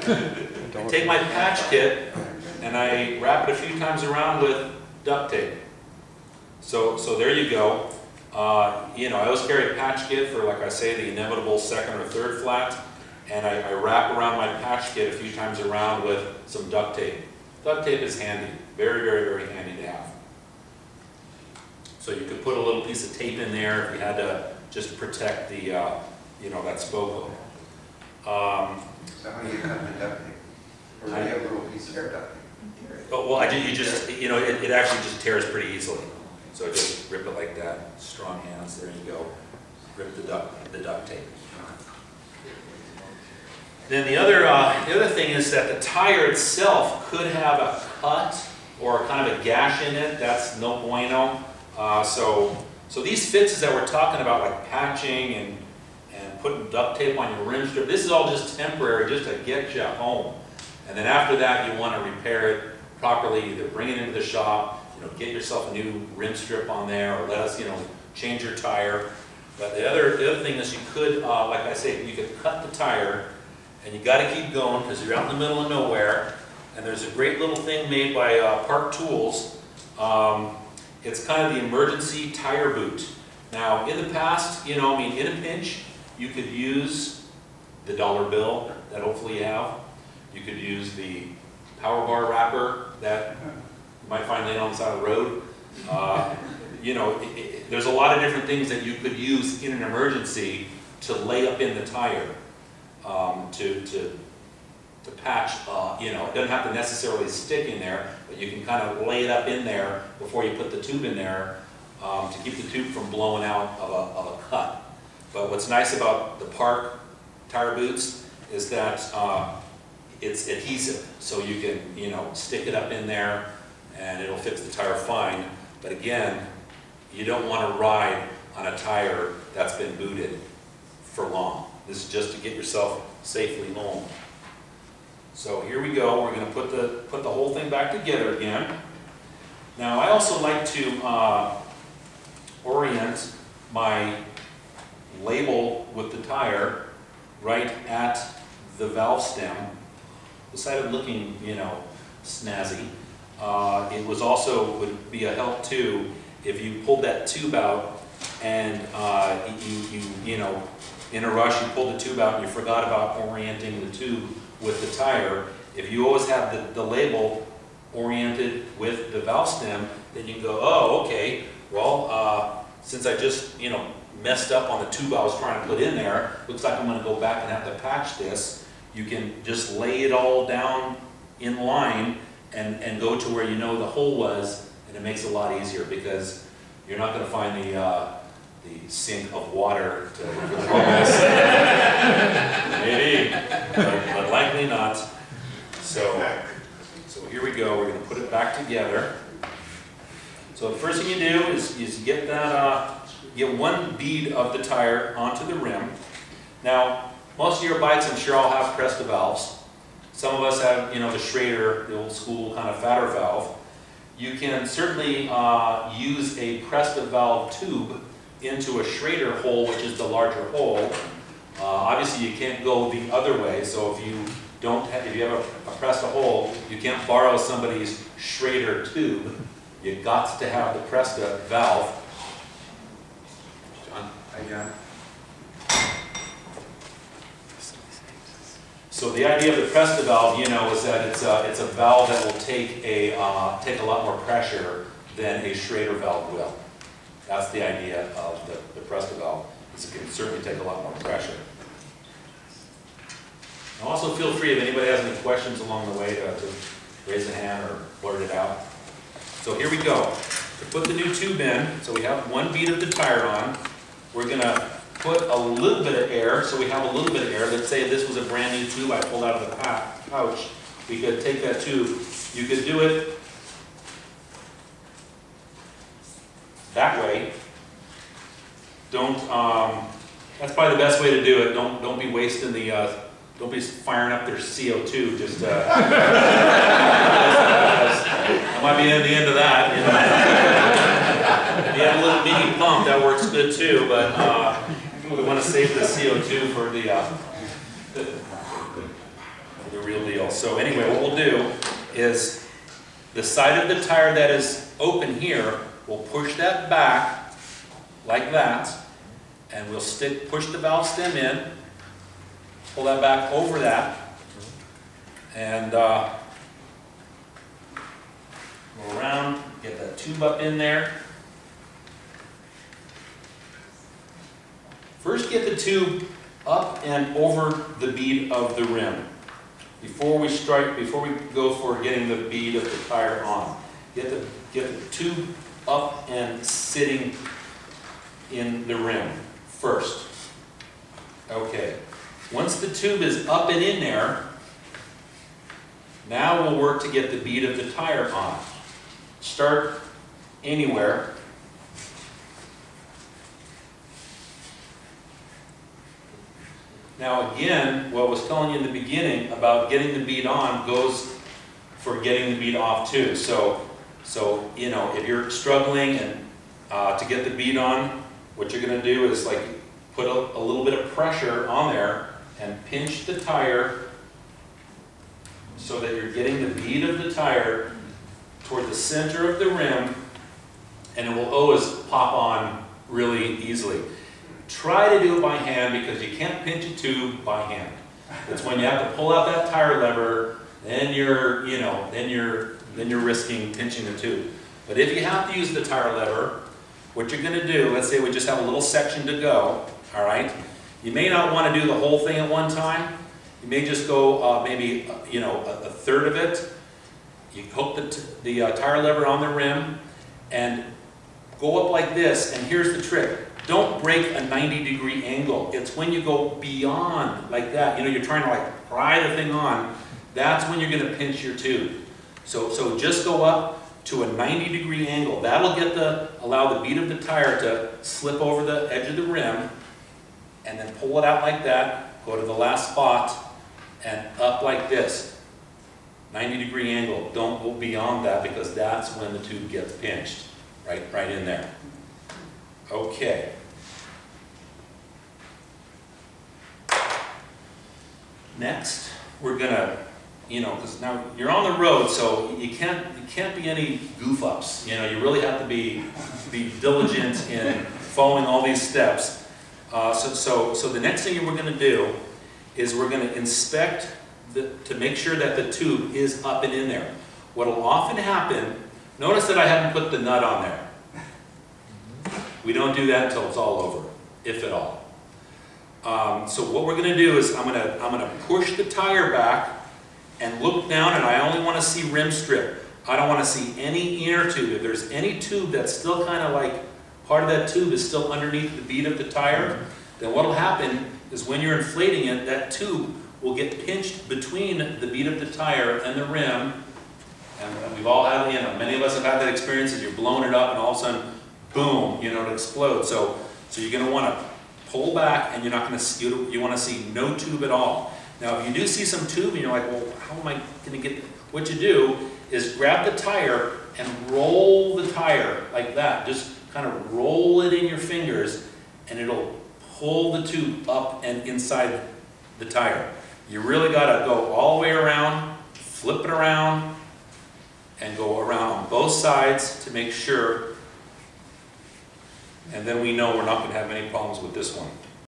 I take my patch kit and I wrap it a few times around with duct tape. So there you go. You know, I always carry a patch kit for, like I say, the inevitable second or third flat, and I wrap around my patch kit a few times around with some duct tape. Duct tape is handy, very, very, very handy to have. So you could put a little piece of tape in there if you had to just protect the, you know, that spoke. So how do you cut the duct tape? Or do you have a little piece of duct tape? Oh, well, you just, you know, it actually just tears pretty easily. So just rip it like that, strong hands, there you go. Rip the duct tape. Then the other thing is that the tire itself could have a cut or kind of a gash in it. That's no bueno. So these fixes that we're talking about, like patching and putting duct tape on your rim strip, this is all just temporary, just to get you home. And then after that, you want to repair it properly, either bring it into the shop, you know, get yourself a new rim strip on there, or let us, you know, change your tire. But the other thing is you could, like I say, you could cut the tire, and you got to keep going because you're out in the middle of nowhere. And there's a great little thing made by Park Tools. It's kind of the emergency tire boot. Now, in the past, you know, I mean, in a pinch, you could use the dollar bill that hopefully you have. You could use the power bar wrapper that you might find laying on the side of the road. You know, there's a lot of different things that you could use in an emergency to lay up in the tire, to patch. You know, it doesn't have to necessarily stick in there, but you can kind of lay it up in there before you put the tube in there to keep the tube from blowing out of a cut. But what's nice about the Park tire boots is that it's adhesive, so you can, you know, stick it up in there and it'll fix the tire fine. But again, you don't want to ride on a tire that's been booted for long. This is just to get yourself safely home. So here we go. We're going to put the whole thing back together again. Now I also like to orient my label with the tire right at the valve stem. Besides looking, you know, snazzy, it was also would be a help too if you pulled that tube out and you know, in a rush you pulled the tube out and you forgot about orienting the tube with the tire. If you always have the label oriented with the valve stem, then you can go, oh, okay, well, since I just, you know, messed up on the tube I was trying to put in there, looks like I'm going to go back and have to patch this. You can just lay it all down in line and go to where you know the hole was, and it makes it a lot easier because you're not going to find the sink of water to replace. Maybe, but likely not. So here we go. We're going to put it back together. So the first thing you do is get that get one bead of the tire onto the rim. Now, most of your bikes, I'm sure, all have Presta valves. Some of us have, you know, the Schrader, the old school kind of fatter valve. You can certainly use a Presta valve tube into a Schrader hole, which is the larger hole. Obviously, you can't go the other way. So if you have a Presta hole, you can't borrow somebody's Schrader tube. You got to have the Presta valve. John? Hi, John. So the idea of the Presta valve, you know, is that it's a valve that will take a lot more pressure than a Schrader valve will. That's the idea of the Presta valve, is it can certainly take a lot more pressure. And also feel free, if anybody has any questions along the way, to raise a hand or blurt it out. So here we go. To put the new tube in, so we have one bead of the tire on, we're going to put a little bit of air, so we have a little bit of air. Let's say this was a brand new tube I pulled out of the pouch. We could take that tube. You could do it that way. Don't. That's probably the best way to do it. Don't be wasting the. Don't be firing up their CO2. Just. That might be the end of that. You know? If you have a little mini pump, that works good too. But we want to save the CO2 for the real deal. So anyway, what we'll do is the side of the tire that is open here, we'll push that back like that, and we'll push the valve stem in, pull that back over that, and go around, get that tube up in there. First, get the tube up and over the bead of the rim. Before we go for getting the bead of the tire on. Get the tube up and sitting in the rim first. Okay. Once the tube is up and in there, now we'll work to get the bead of the tire on. Start anywhere. Now again, what I was telling you in the beginning about getting the bead on goes for getting the bead off too. So you know, if you're struggling and to get the bead on, what you're going to do is like put a little bit of pressure on there and pinch the tire so that you're getting the bead of the tire toward the center of the rim, and it will always pop on really easily. Try to do it by hand because you can't pinch a tube by hand. It's when you have to pull out that tire lever, then you're risking pinching the tube. But if you have to use the tire lever, what you're going to do, let's say we just have a little section to go, all right? You may not want to do the whole thing at one time. You may just go maybe a third of it. You hook the tire lever on the rim and go up like this, and here's the trick. Don't break a 90-degree angle. It's when you go beyond like that, you know, you're trying to like pry the thing on, that's when you're going to pinch your tube. So just go up to a 90-degree angle. That'll allow the bead of the tire to slip over the edge of the rim, and then pull it out like that, go to the last spot, and up like this. 90-degree angle. Don't go beyond that because that's when the tube gets pinched. Right in there. Okay. Next, we're gonna, because now you're on the road, so you can't be any goof ups. You know, you really have to be diligent in following all these steps. So the next thing we're gonna do is we're gonna inspect to make sure that the tube is up and in there. What'll often happen, notice that I haven't put the nut on there. We don't do that until it's all over, if at all. So what we're going to do is I'm going to push the tire back and look down, and I only want to see rim strip. I don't want to see any inner tube. If there's any tube that's still kind of like, part of that tube is still underneath the bead of the tire, then what will happen is when you're inflating it, that tube will get pinched between the bead of the tire and the rim. And we've all had, many of us have had that experience as you're blowing it up and all of a sudden, boom, it explodes. So you're going to want to pull back, and you're not going to, you want to see no tube at all. Now, if you do see some tube and you're like, well, how am I going to get, what you do is grab the tire and roll the tire like that. Just kind of roll it in your fingers, and it'll pull the tube up and inside the tire. You really got to go all the way around, flip it around, and go around on both sides to make sure. And then we know we're not going to have any problems with this one.